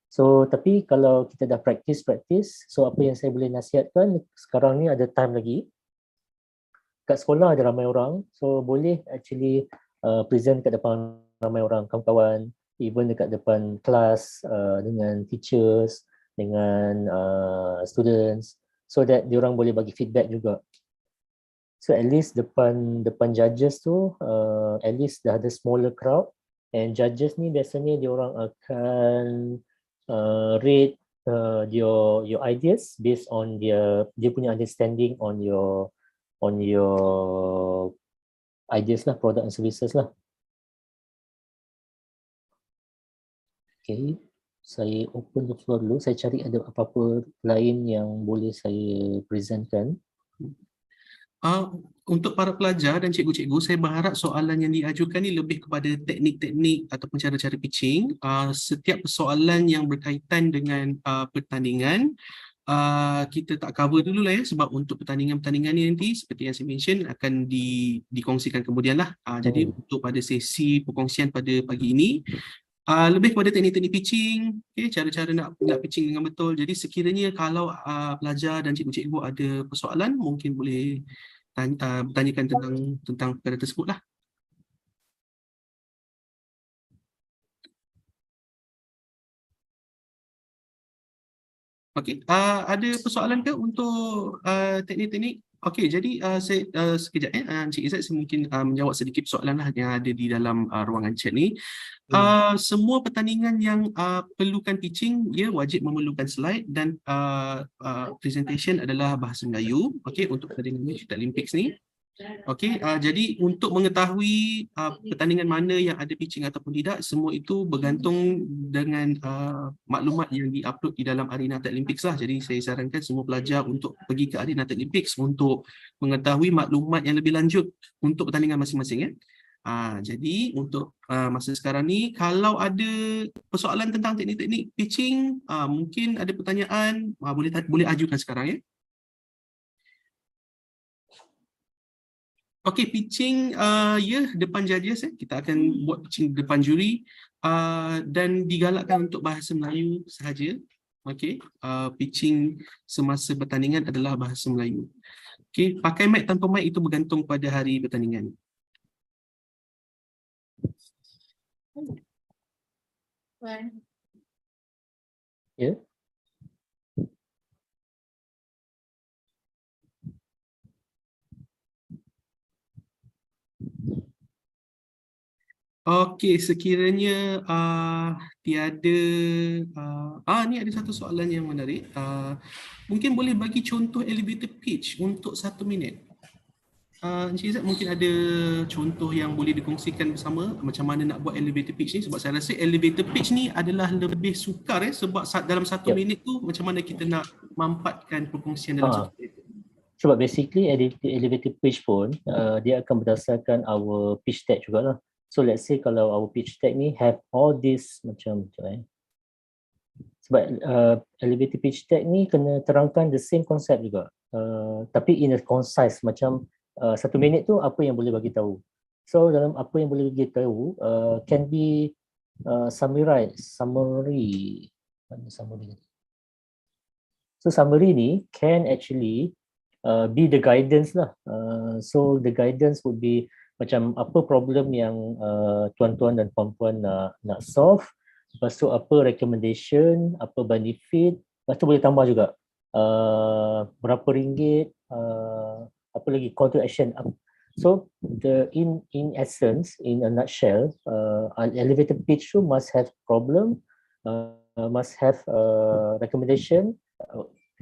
So tapi kalau kita dah practice, so apa yang saya boleh nasihatkan sekarang ni ada time lagi. Kat sekolah ada ramai orang, so boleh actually present kat depan ramai orang, kawan-kawan, even dekat depan kelas dengan teachers, dengan students, so that diorang boleh bagi feedback juga. So at least depan judges tu at least dah ada smaller crowd, and judges ni biasanya diorang akan rate your ideas based on dia punya understanding on your ideas lah, product and services lah. Okay, saya open the floor dulu. Saya cari ada apa-apa lain yang boleh saya presentkan. Untuk para pelajar dan cikgu-cikgu, saya berharap soalan yang diajukan ni lebih kepada teknik-teknik ataupun cara-cara pitching. Setiap persoalan yang berkaitan dengan pertandingan, kita tak cover dulu lah ya, sebab untuk pertandingan-pertandingan ni nanti seperti yang saya mention akan dikongsikan kemudian lah. Jadi untuk pada sesi perkongsian pada pagi ini lebih kepada teknik-teknik pitching, okay, cara-cara nak pitching dengan betul. Jadi sekiranya kalau pelajar dan cikgu-cikgu ada persoalan, mungkin boleh bertanyakan tentang perkara tersebut lah. Okey, ada persoalan ke untuk teknik-teknik? Okey, jadi saya sekejap Encik Izzat, saya mungkin menjawab sedikit soalan lah yang ada di dalam ruangan chat ni. Semua pertandingan yang perlukan pitching, ia wajib memerlukan slide dan presentation adalah bahasa Melayu. Okey, untuk pertandingan Youth Olympics ni. Okey, jadi untuk mengetahui pertandingan mana yang ada pitching ataupun tidak, semua itu bergantung dengan maklumat yang diupload di dalam Arena Olympics lah. Jadi saya sarankan semua pelajar untuk pergi ke Arena Olympics untuk mengetahui maklumat yang lebih lanjut untuk pertandingan masing-masing ya. Jadi untuk masa sekarang ni, kalau ada persoalan tentang teknik-teknik pitching, mungkin ada pertanyaan, boleh ajukan sekarang ya. Okey, pitching depan judges kita akan buat pitching depan juri dan digalakkan untuk bahasa Melayu sahaja. Okey, pitching semasa pertandingan adalah bahasa Melayu. Okey, pakai mic tanpa mic itu bergantung pada hari pertandingan. Where? Ya. Okey, sekiranya tiada ni ada satu soalan yang menarik. Mungkin boleh bagi contoh elevator pitch untuk 1 minit. Encik Izzat mungkin ada contoh yang boleh dikongsikan bersama macam mana nak buat elevator pitch ni, sebab saya rasa elevator pitch ni adalah lebih sukar sebab dalam 1 minit tu macam mana kita nak mampatkan perkongsian dalam 1 minit. Sebab basically elevator pitch pun dia akan berdasarkan our pitch tag jugalah. So let's say kalau our pitch tag ni have all this macam sebab elevator pitch tag ni kena terangkan the same concept juga. Tapi in a concise macam 1 minit tu apa yang boleh bagi tahu. So dalam apa yang boleh bagi tahu can be summary. So summary ni can actually be the guidance lah. So the guidance would be macam apa problem yang tuan-tuan dan puan-puan nak solve, lepas tu apa recommendation, apa benefit, lepas tu boleh tambah juga berapa ringgit, apa lagi call to action. So the in essence, in a nutshell, an elevator pitch tu must have problem, must have recommendation.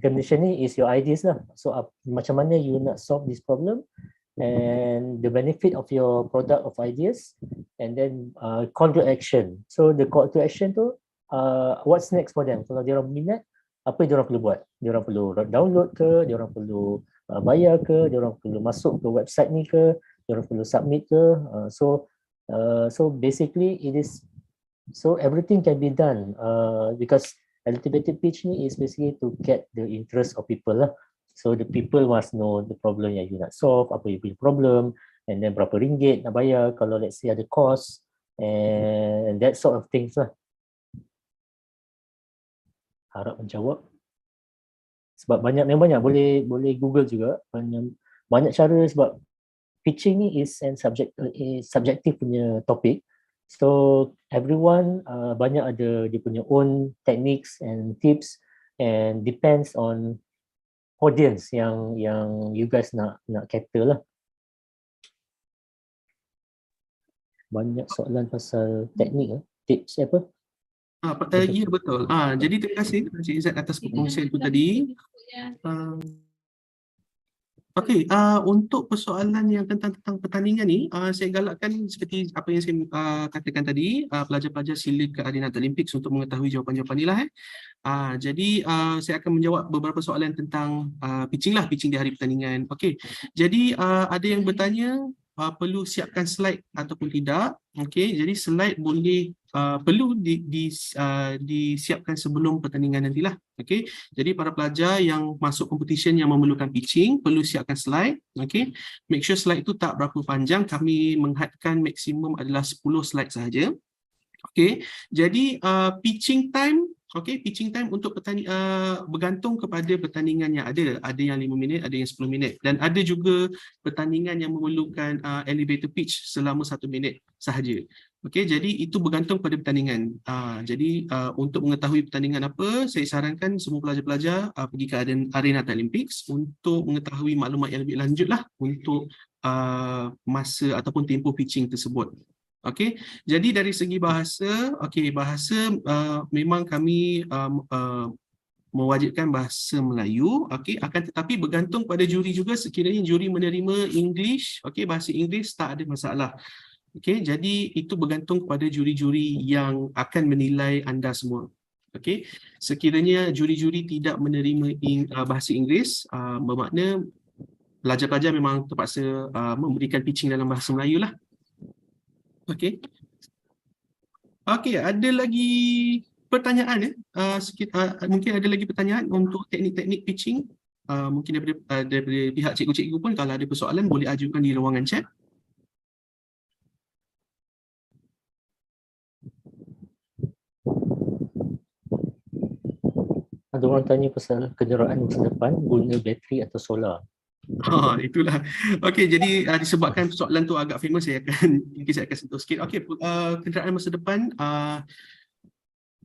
Recommendation ni is your ideas lah. So macam mana you nak solve this problem, and the benefit of your product of ideas, and then call to action. So the call to action tu what's next for them. Kalau dia orang minat, apa yang dia orang perlu buat? Dia orang perlu download ke, dia orang perlu bayar ke, dia orang perlu masuk ke website ni ke, dia orang perlu submit ke. So basically it is, so everything can be done because elevator pitch ni is basically to get the interest of people lah. So the people must know the problem yang you nak solve, apa you punya problem, and then berapa ringgit nak bayar kalau let's say ada cost, and that sort of things lah. Harap menjawab. Sebab memang banyak boleh Google juga, banyak cara, sebab pitching ni is subjective punya topik. So everyone banyak ada dia punya own techniques and tips, and depends on audience yang you guys nak cater lah. Banyak soalan pasal teknik tips apa? Ya betul. Jadi terima kasih Encik Izzat atas perkongsian itu tadi. Okey, untuk persoalan yang tentang pertandingan ni, saya galakkan seperti apa yang saya katakan tadi, pelajar-pelajar sila ke Arena Olympics untuk mengetahui jawapan-jawapan ni lah. Jadi saya akan menjawab beberapa soalan tentang pitching di hari pertandingan. Okey, jadi ada yang bertanya perlu siapkan slide ataupun tidak. Okey, jadi slide boleh perlu disiapkan sebelum pertandingan nantilah. Okey, jadi para pelajar yang masuk competition yang memerlukan pitching perlu siapkan slide. Okey, make sure slide itu tak berapa panjang. Kami menghadkan maksimum adalah 10 slide sahaja. Okey, jadi pitching time. Okey, pitching time untuk bergantung kepada pertandingan yang ada. Ada yang 5 minit, ada yang 10 minit. Dan ada juga pertandingan yang memerlukan elevator pitch selama 1 minit sahaja. Okey, jadi itu bergantung pada pertandingan. Jadi untuk mengetahui pertandingan apa, saya sarankan semua pelajar-pelajar pergi ke Arena Olympics untuk mengetahui maklumat yang lebih lanjut lah untuk masa ataupun tempoh pitching tersebut. Okey, jadi dari segi bahasa, bahasa memang kami mewajibkan bahasa Melayu, akan tetapi bergantung pada juri juga. Sekiranya juri menerima English, bahasa Inggeris tak ada masalah. Okey, jadi itu bergantung kepada juri-juri yang akan menilai anda semua. Okey, sekiranya juri-juri tidak menerima bahasa Inggeris, bermakna pelajar-pelajar memang terpaksa memberikan pitching dalam bahasa Melayu lah. Okey. Ada lagi pertanyaan mungkin ada lagi pertanyaan untuk teknik-teknik pitching. Mungkin daripada pihak cikgu-cikgu pun kalau ada persoalan boleh ajukan di ruangan chat. Ada orang tanya pasal kenderaan masa depan guna bateri atau solar. Itulah. Okey, jadi disebabkan soalan tu agak famous, mungkin saya akan sentuh sikit. Okey, kenderaan masa depan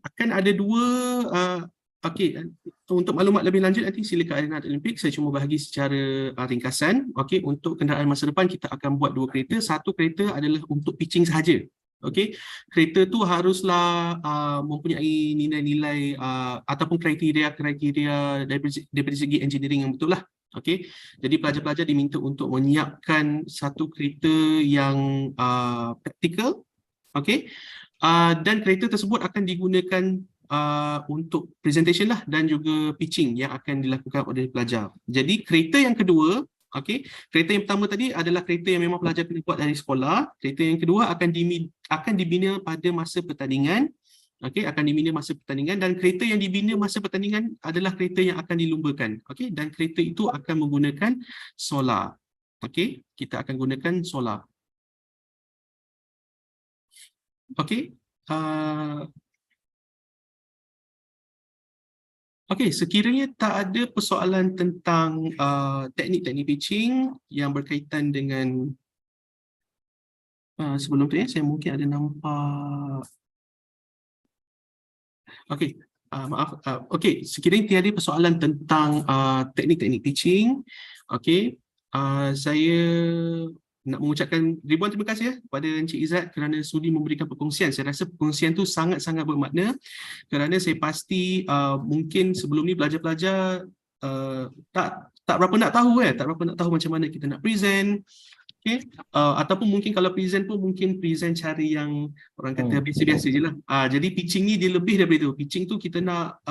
akan ada dua. Okey, untuk maklumat lebih lanjut nanti sila ke Arena Olimpik. Saya cuma bahagi secara ringkasan. Okey, untuk kenderaan masa depan kita akan buat dua kereta. Satu kereta adalah untuk pitching sahaja. Okey, kereta tu haruslah mempunyai nilai-nilai ataupun kriteria daripada segi engineering yang betul lah. Okey, jadi pelajar-pelajar diminta untuk menyiapkan satu kereta yang praktikal, okey, dan kereta tersebut akan digunakan untuk presentation lah dan juga pitching yang akan dilakukan oleh pelajar. Jadi kereta yang kedua, okey, kereta yang pertama tadi adalah kereta yang memang pelajar kena buat dari sekolah. Kereta yang kedua akan dibina pada masa pertandingan. Okey, akan dibina masa pertandingan, dan kereta yang dibina masa pertandingan adalah kereta yang akan dilumbakan. Okey, dan kereta itu akan menggunakan solar. Okey, kita akan gunakan solar. Okey. Okey, sekiranya tak ada persoalan tentang teknik-teknik pitching yang berkaitan dengan sebelum tu saya mungkin ada nampak. Okey, maaf. Okey, sekiranya tiada persoalan tentang teknik-teknik pitching, okey, saya nak mengucapkan ribuan terima kasih kepada Encik Izzat kerana sudi memberikan perkongsian. Saya rasa perkongsian tu sangat-sangat bermakna kerana saya pasti mungkin sebelum ni pelajar-pelajar tak berapa nak tahu macam mana kita nak present. Okay. Ataupun mungkin kalau present pun mungkin present cara yang orang kata biasa-biasa je lah. Jadi pitching ni dia lebih daripada itu. Pitching tu kita nak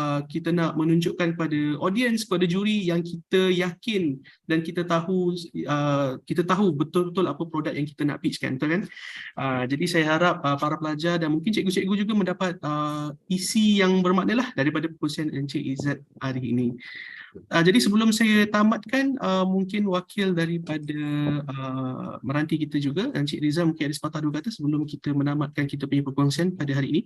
menunjukkan kepada audience, kepada juri yang kita yakin dan kita tahu betul-betul apa produk yang kita nak pitchkan, betul kan? Jadi saya harap para pelajar dan mungkin cikgu-cikgu juga mendapat isi yang bermakna lah daripada perkongsian Encik Izzat hari ini. Jadi sebelum saya tamatkan, mungkin wakil daripada meranti kita juga, Encik Rizal, mungkin ada sepatah dua kata sebelum kita menamatkan kita punya perkongsian pada hari ini.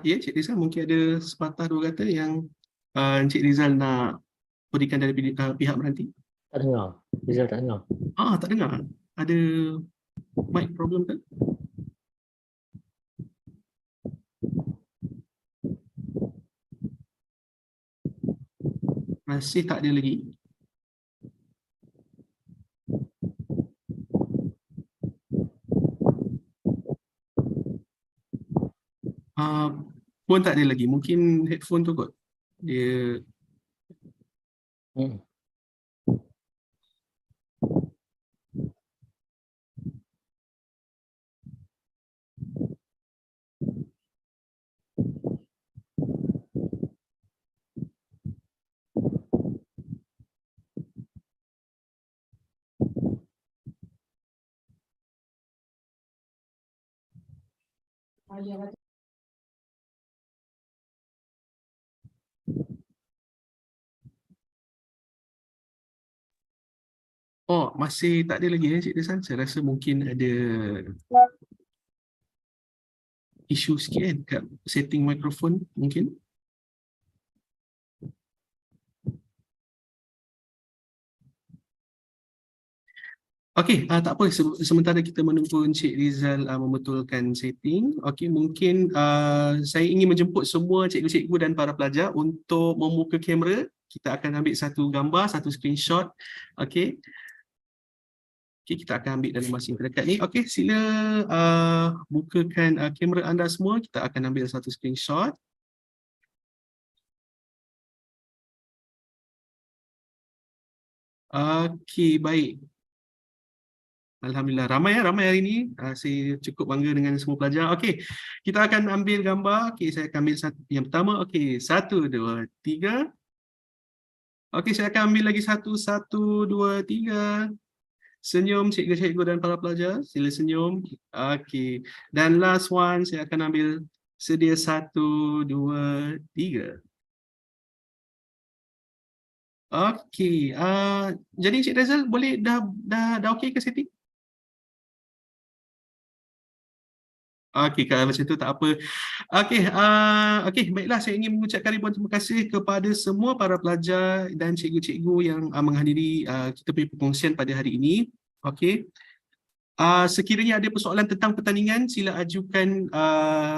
Ya, Encik Rizal, mungkin ada sepatah dua kata yang Encik Rizal nak berikan dari pihak meranti. Tak dengar. Rizal tak dengar. Tak dengar. Ada mic problem ke? Masih tak ada lagi. Pun tak ada lagi. Mungkin headphone tu kot. Dia masih tak ada lagi Encik Rizal. Saya rasa mungkin ada isu sikit kat setting mikrofon mungkin. Okey, tak apa, sementara kita menunggu Encik Rizal membetulkan setting. Okey, mungkin saya ingin menjemput semua cikgu-cikgu dan para pelajar untuk membuka kamera. Kita akan ambil satu gambar, satu screenshot. Okey. Okay, kita akan ambil dalam masa yang terdekat ni. Okey, sila bukakan kamera anda semua. Kita akan ambil satu screenshot. Okey, baik. Alhamdulillah, ramai hari ini. Saya cukup bangga dengan semua pelajar. Okey, kita akan ambil gambar. Okey, saya akan ambil yang pertama. Okey, 1, 2, 3. Okey, saya akan ambil lagi 1, 1, 2, 3. Senyum cikgu-cikgu dan para pelajar. Sila senyum. Okey. Dan last one saya akan ambil sedia 1, 2, 3. Okey. Jadi Encik Razal boleh dah okey ke setting? Okey, kalau macam tu tak apa. Okey, baiklah, saya ingin mengucapkan ribuan terima kasih kepada semua para pelajar dan cikgu-cikgu yang menghadiri kita punya perkongsian pada hari ini. Okey. Sekiranya ada persoalan tentang pertandingan, sila ajukan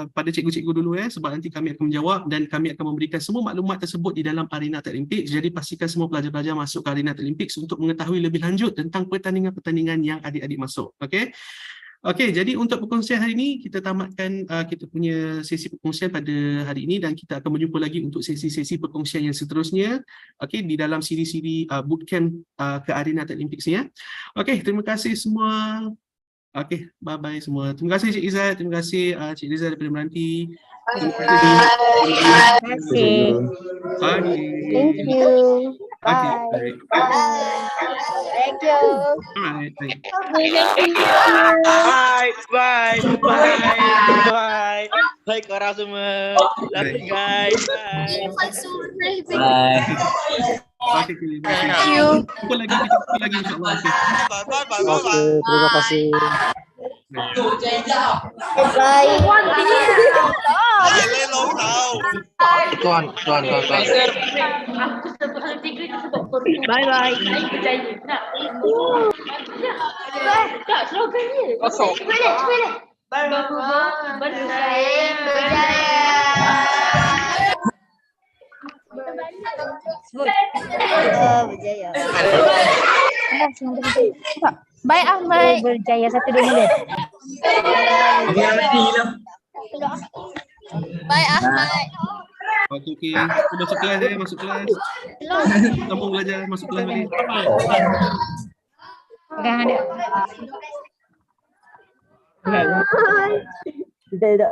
pada cikgu-cikgu dulu sebab nanti kami akan menjawab dan kami akan memberikan semua maklumat tersebut di dalam Arena Paralympics. Jadi pastikan semua pelajar-pelajar masuk ke Arena Paralympics untuk mengetahui lebih lanjut tentang pertandingan-pertandingan yang adik-adik masuk. Okey. Okey, jadi untuk perkongsian hari ini kita tamatkan kita punya sesi perkongsian pada hari ini dan kita akan berjumpa lagi untuk sesi-sesi perkongsian yang seterusnya. Okey, di dalam siri-siri bootcamp ke Arena Paralympics ni. Okey, terima kasih semua. Okey, bye-bye semua. Terima kasih Cik Izzat, terima kasih Cik Liza daripada Meranti. Terima kasih. Terima kasih. Okey. Thank you. Okey, Bye. baik. Thank you. Alright, baik. Bye. Bye. Bye korang semua. Love you guys. Bye. Okey, terima kasih. Thank you. Jumpa lagi, kita jumpa lagi insyaAllah. Okey. Okey, terima kasih. Bye. Tuan. Bye bye. Kosong. Berjaya. Baik Ahmad. Berjaya 1-2 minit. Baik Ahmad. Okey. Masuk kelas masuk kelas. Sambung belajar, masuk kelas balik. Pegangan dia. Tidak.